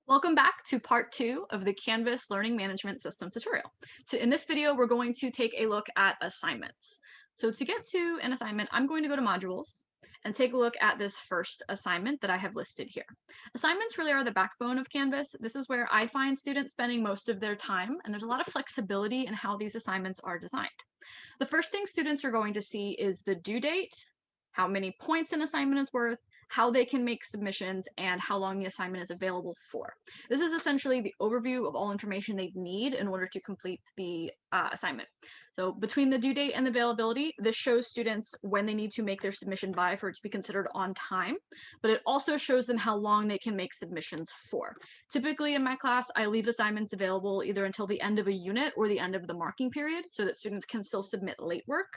Welcome back to part 2 of the Canvas Learning Management System tutorial. In this video, we're going to take a look at assignments. So to get to an assignment, I'm going to go to Modules and take a look at this first assignment that I have listed here. Assignments really are the backbone of Canvas. This is where I find students spending most of their time, and there's a lot of flexibility in how these assignments are designed. The first thing students are going to see is the due date, how many points an assignment is worth, how they can make submissions, and how long the assignment is available for. This is essentially the overview of all information they need in order to complete the assignment. So between the due date and the availability, this shows students when they need to make their submission by for it to be considered on time, but it also shows them how long they can make submissions for. Typically in my class, I leave assignments available either until the end of a unit or the end of the marking period so that students can still submit late work.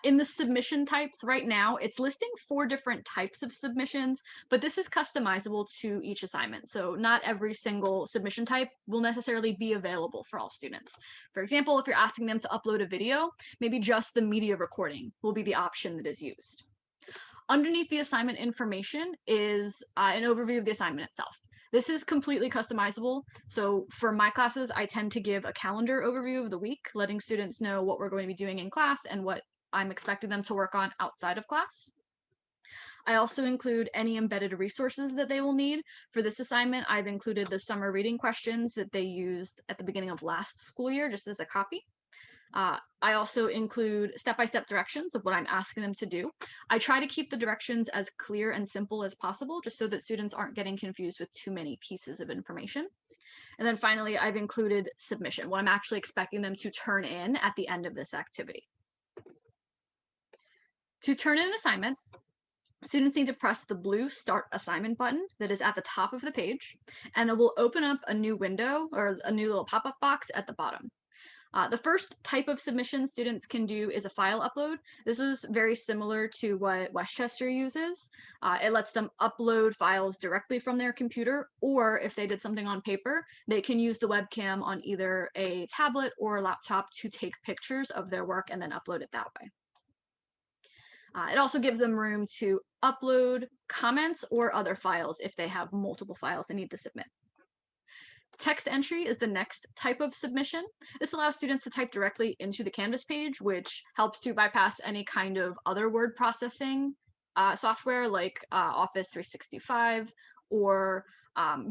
In the submission types right now, it's listing 4 different types of submissions, but this is customizable to each assignment. So not every single submission type will necessarily be available for all students. For example, if you're asking them to upload a video, maybe just the media recording will be the option that is used. Underneath the assignment information is an overview of the assignment itself. This is completely customizable. So for my classes, I tend to give a calendar overview of the week, letting students know what we're going to be doing in class and what I'm expecting them to work on outside of class. I also include any embedded resources that they will need. For this assignment, I've included the summer reading questions that they used at the beginning of last school year, just as a copy. I also include step-by-step directions of what I'm asking them to do. I try to keep the directions as clear and simple as possible, just so that students aren't getting confused with too many pieces of information. And then finally, I've included submission, what I'm actually expecting them to turn in at the end of this activity. To turn in an assignment, students need to press the blue Start Assignment button that is at the top of the page, and it will open up a new window or a new little pop-up box at the bottom. The first type of submission students can do is a file upload. This is very similar to what Westchester uses. It lets them upload files directly from their computer, or if they did something on paper, they can use the webcam on either a tablet or a laptop to take pictures of their work and then upload it that way. It also gives them room to upload comments or other files if they have multiple files they need to submit. Text entry is the next type of submission. This allows students to type directly into the Canvas page, which helps to bypass any kind of other word processing software like Office 365 or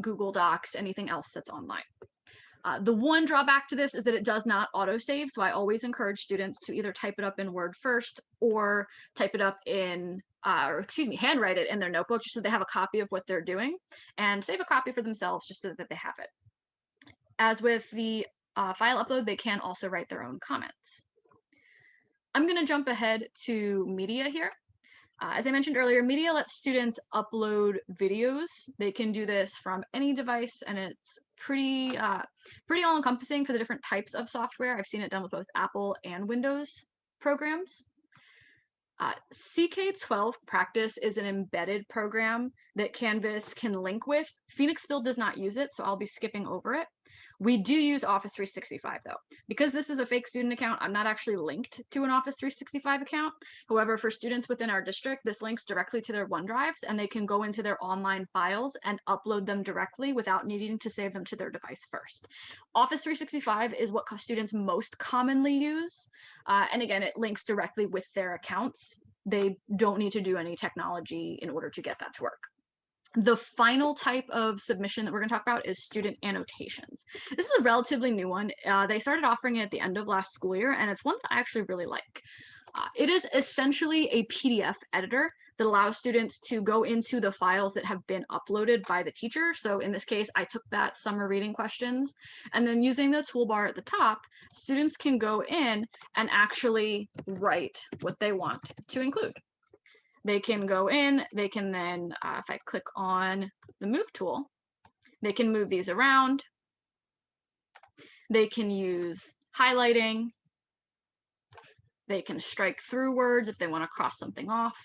Google Docs, anything else that's online. The one drawback to this is that it does not autosave, so I always encourage students to either type it up in Word first or type it up in handwrite it in their notebook just so they have a copy of what they're doing, and save a copy for themselves just so that they have it. As with the file upload, they can also write their own comments. I'm going to jump ahead to media here. As I mentioned earlier, media lets students upload videos. They can do this from any device, and it's pretty all-encompassing for the different types of software. I've seen it done with both Apple and Windows programs. CK12 Practice is an embedded program that Canvas can link with. Phoenixville does not use it, so I'll be skipping over it. We do use Office 365 though. Because this is a fake student account, I'm not actually linked to an Office 365 account. However, for students within our district, this links directly to their OneDrives, and they can go into their online files and upload them directly without needing to save them to their device first. Office 365 is what students most commonly use. And again, it links directly with their accounts. They don't need to do any technology in order to get that to work. The final type of submission that we're going to talk about is student annotations. This is a relatively new one. They started offering it at the end of last school year, and it's one that I actually really like. It is essentially a PDF editor that allows students to go into the files that have been uploaded by the teacher. So in this case, I took that summer reading questions, and then using the toolbar at the top, students can go in and actually write what they want to include. They can go in, they can then, if I click on the move tool, they can move these around. They can use highlighting. They can strike through words if they want to cross something off.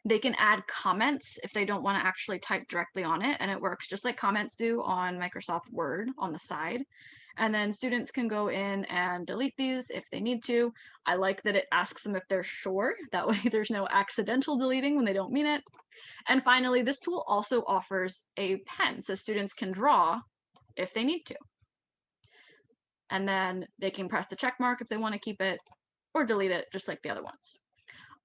They can add comments if they don't want to actually type directly on it, and it works just like comments do on Microsoft Word on the side. And then students can go in and delete these if they need to. I like that it asks them if they're sure. That way there's no accidental deleting when they don't mean it. And finally, this tool also offers a pen, so students can draw if they need to. And then they can press the check mark if they want to keep it or delete it just like the other ones.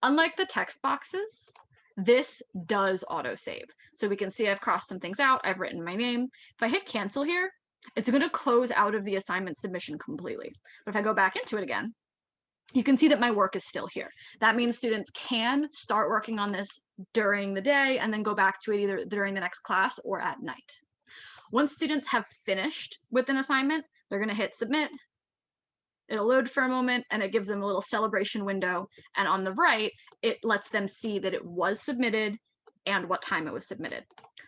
Unlike the text boxes, this does autosave. So we can see I've crossed some things out, I've written my name. If I hit cancel here, it's going to close out of the assignment submission completely. But if I go back into it again, you can see that my work is still here. That means students can start working on this during the day and then go back to it either during the next class or at night. Once students have finished with an assignment, they're going to hit submit. It'll load for a moment and it gives them a little celebration window. And on the right, it lets them see that it was submitted and what time it was submitted.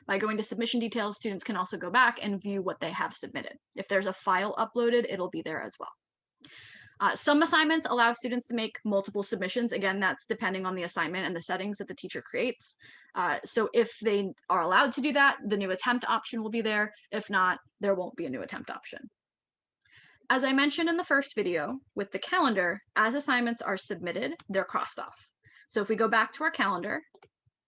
By going to submission details, students can also go back and view what they have submitted. If there's a file uploaded, it'll be there as well. Some assignments allow students to make multiple submissions. Again, that's depending on the assignment and the settings that the teacher creates. So if they are allowed to do that, the new attempt option will be there. If not, there won't be a new attempt option. As I mentioned in the first video, with the calendar, as assignments are submitted, they're crossed off. So if we go back to our calendar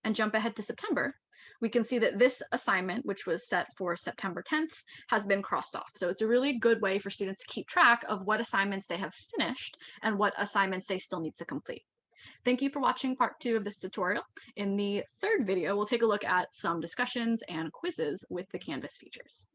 and jump ahead to September, we can see that this assignment, which was set for September 10th, has been crossed off. So it's a really good way for students to keep track of what assignments they have finished and what assignments they still need to complete. Thank you for watching part 2 of this tutorial. In the third video, we'll take a look at some discussions and quizzes with the Canvas features.